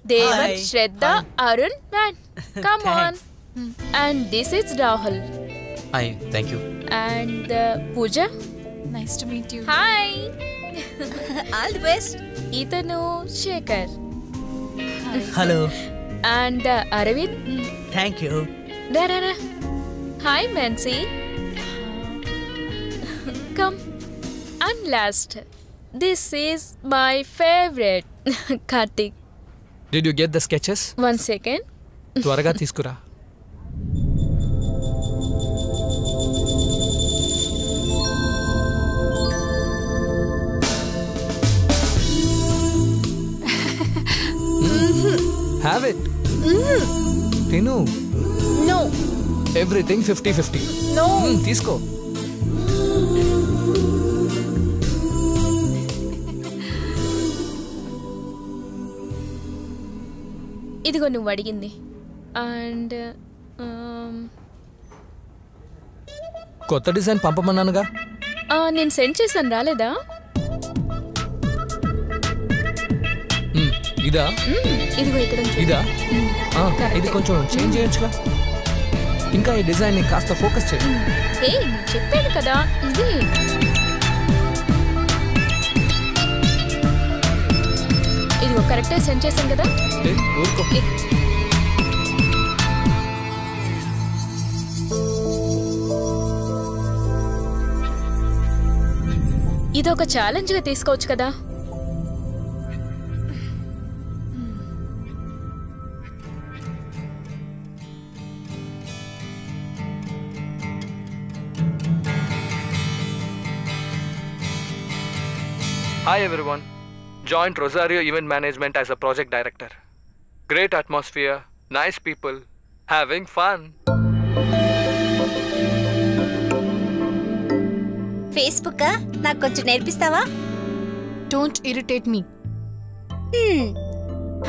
Devan, Shraddha, Arun, man. Come on. And this is Rahul. Hi, thank you. And Pooja. Nice to meet you. Hi. All the best. Itanu Shekhar. Hello. And Arvind. Thank you. Da. Hi, Mansi. Come. And last. This is my favorite. Karthik. Did you get the sketches? 1 second. త్వరగా తీసుకురా. Have it. తిను. No. Everything 50-50. No. తీసుకో. ఇదిగో నువ్వు అడిగింది. And కొత్త design పంపమన్నానుగా. నేను send చేశాను, రాలేదా? ఇదా? ఇదిగో ఇక్కడ ఇదా? ఇది కొంచెం చేంజ్ చేయొచ్చుగా. ఇంకా ఈ డిజైన్ ని కాస్త ఫోకస్ చేయి. చెప్పాను కదా ఇది. ఇదిగో కరెక్టే సెండ్ చేశాను కదా. ఊరుకో. ఇది ఒక ఛాలెంజ్ గా తీసుకోవచ్చు కదా. Hi everyone. Joined Rosario Event Management as a project director. Great atmosphere, nice people, having fun. Facebook నాకు కొంచెం నేర్పిస్తావా? Don't irritate me.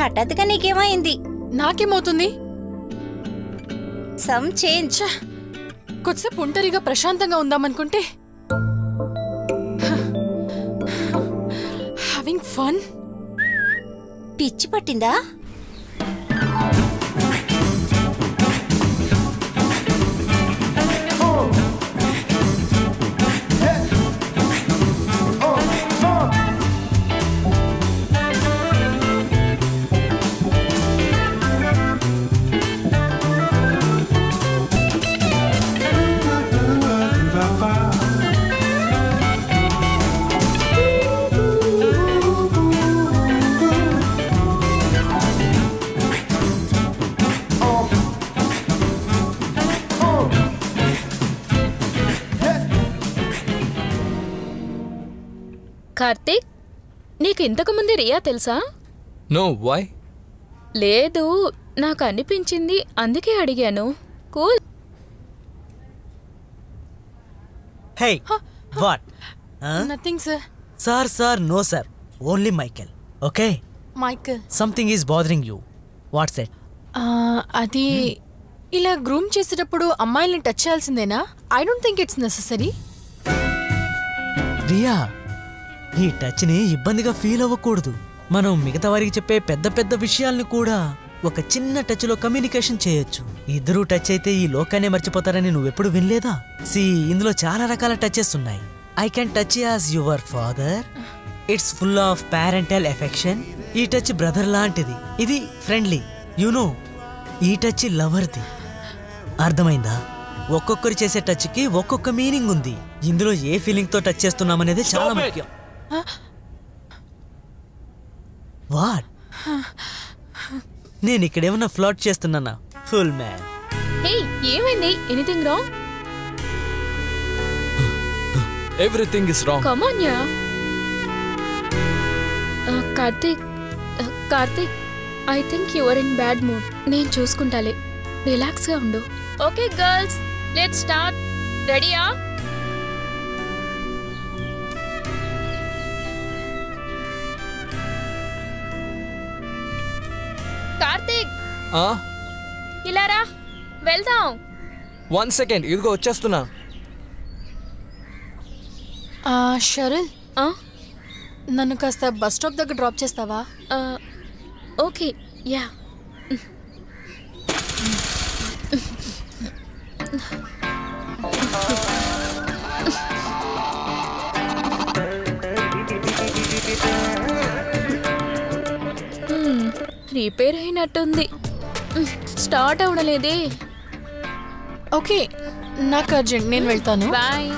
హఠాత్తుగా నీకేమైంది? నాకేమవుతుంది? Some change. కొద్దిసేపు ఒంటరిగా ప్రశాంతంగా ఉందామనుకుంటే హ్యావింగ్ ఫన్. పిచ్చి పట్టిందా? కార్తీక్, నీకు ఇంతకు ముందు రియా తెలుసా? No, why? లేదు, నాకు అనిపించింది, అందుకే అడిగాను. Cool. Hey, what? Nothing, sir. Sir, no sir. Only Michael. Okay? Michael. Something is bothering you. What's it? అది ఇలా గ్రూమ్ చేసేటప్పుడు అమ్మాయిల్ని టచ్ చేయాల్సిందేనా? I don't think it's necessary. Riya, ఈ టచ్ని ఇబ్బందిగా ఫీల్ అవ్వకూడదు. మనం మిగతా వారికి చెప్పే పెద్ద పెద్ద విషయాల్ని కూడా ఒక చిన్న టచ్లో కమ్యూనికేషన్ చేయొచ్చు. ఇద్దరూ టచ్ అయితే ఈ లోకాన్ని మర్చిపోతారని నువ్వెప్పుడు వినలేదా? ఇందులో చాలా రకాల టచెస్ ఉన్నాయి. I can touch as your father. It's full of parental affection. ఈ టచ్ బ్రదర్ లాంటిది. ఇది ఫ్రెండ్లీ. యునో, ఈ టచ్ లవర్ది. అర్థమైందా? ఒక్కొక్కరు చేసే టచ్కి ఒక్కొక్క మీనింగ్ ఉంది. ఇందులో ఏ ఫీలింగ్ తో టచ్ చేస్తున్నామనేది చాలా ముఖ్యం. వాట్? నేను ఇక్కడేమన్నా ఫ్లాట్ చేస్తున్నానా? Full man. ఏమైంది? Anything wrong? Everything is wrong. Come on, yeah. Karthik, I think you are in bad mood. నేను చూసుకుంటాలే. రిలాక్స్ గా ఉండు. Okay girls, let's start. రెడీయా? కార్తీక్, ఇలా రా, వెళ్దాం. 1 second, ఇదిగో వచ్చేస్తున్నా. షరల్, నన్ను కాస్త బస్ స్టాప్ దగ్గర డ్రాప్ చేస్తావా? ఓకే, యా రిపేర్ అయినట్టుంది. స్టార్ట్ అవడలేదే. ఓకే, నాకు అర్జెంట్, నేను వెళ్తాను. బాయ్.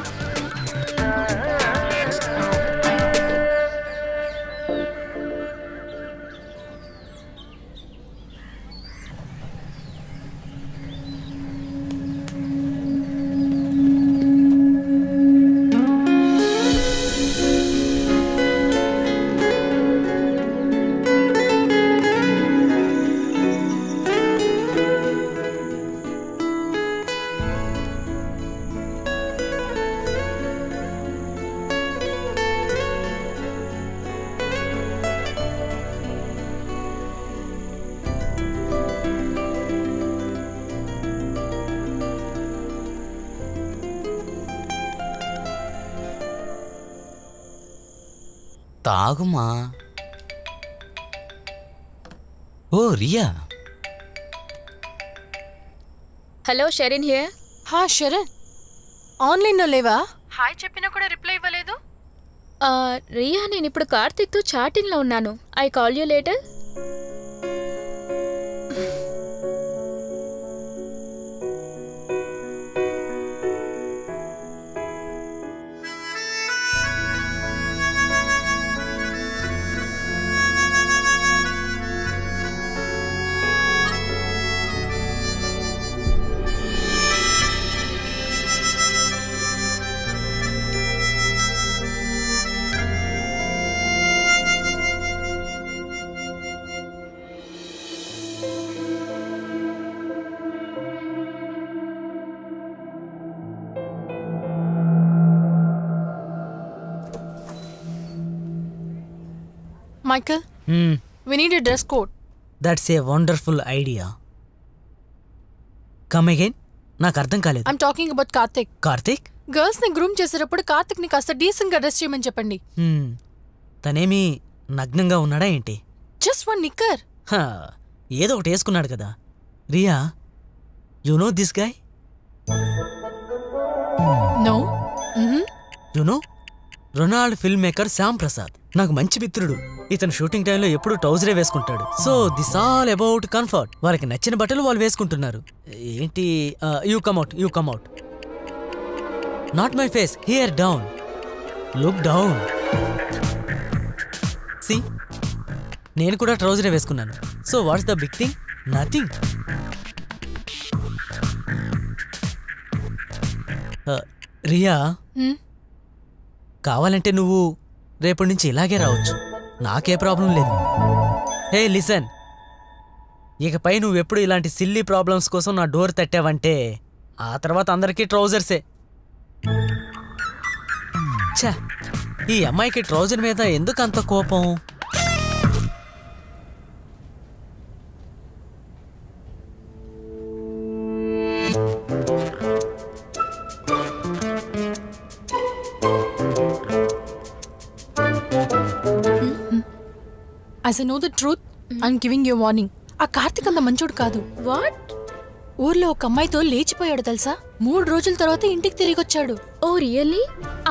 తాగుమా. ఓ రియా. Hello, Sherin here. హా శరణ్, ఆన్లైన్లో లేవా? హాయ్ చెప్పినా కూడా రిప్లై ఇవ్వలేదు. రియా, నేను ఇప్పుడు కార్తిక్తో చాటింగ్లో ఉన్నాను. I call you later. Michael, we need a dress code. That's a wonderful idea. Come again? నాకు అర్థం కాలేదు. I'm talking about Karthik. Karthik? Girls ని గ్రూమ్ చేసేటప్పుడు కార్తిక్ ని కాస్త డీసెంట్ గా డ్రెస్ చేయమని చెప్పండి. తనేమి నగ్నంగా ఉన్నాడా ఏంటి? Just one knicker. ఏదో ఒకటి వేసుకున్నాడు కదా. Riya, you know this guy? No. You know Ronald film maker Shyam Prasad నాకు మంచి మిత్రుడు. ఇతను షూటింగ్ టైంలో ఎప్పుడు ట్రౌజరే వేసుకుంటాడు. So this all about comfort. వాళ్ళకి నచ్చిన బట్టలు వాళ్ళు వేసుకుంటున్నారు. ఏంటి? You come at. Not my face, here down. Look down. See, నేను కూడా ట్రౌజరే వేసుకున్నాను. So what's the big thing? Nothing. Riya, కావాలంటే నువ్వు రేపటి నుంచి ఇలాగే రావచ్చు. నాకే ప్రాబ్లం లేదు. హే లిసన్, ఇకపై నువ్వెప్పుడు ఇలాంటి సిల్లీ ప్రాబ్లమ్స్ కోసం నా డోర్ తట్టావంటే ఆ తర్వాత అందరికీ ట్రౌజర్సే. ఛా, ఈ అమ్మాయికి ట్రౌజర్ మీద ఎందుకు అంత కోపం? As I know the truth, I'm giving you a warning. ఆ కార్తిక్ అంత మంచోడు కాదు. వాట్? ఊర్లో ఒక అమ్మాయితో లేచిపోయాడు తెలుసా? 3 రోజుల తర్వాత ఇంటికి తిరిగి వచ్చాడు. ఓ రియల్లీ?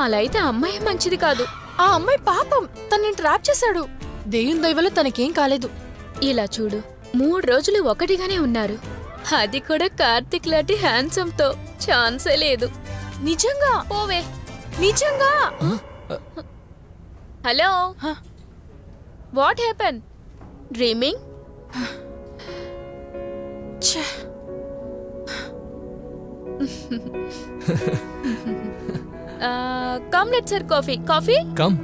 అలా అయితే అమ్మాయి మంచిది కాదు. ఆ అమ్మాయి పాపం, తనని ట్రాప్ చేశాడు. దేవుని దయవల్ల తనకేం కాలేదు. ఇలా చూడు, 3 రోజులు ఒకటిగానే ఉన్నారు. అది కూడా కార్తిక్ లాంటి హ్యాండ్సమ్ తో. ఛాన్సే లేదు. నిజంగా? పోవే. నిజంగా? Hello, what happen? Dreaming? Come let's have coffee. Coffee? Come.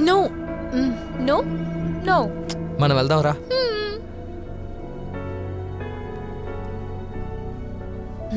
No. No. No. మనం వెళ్దాంరా.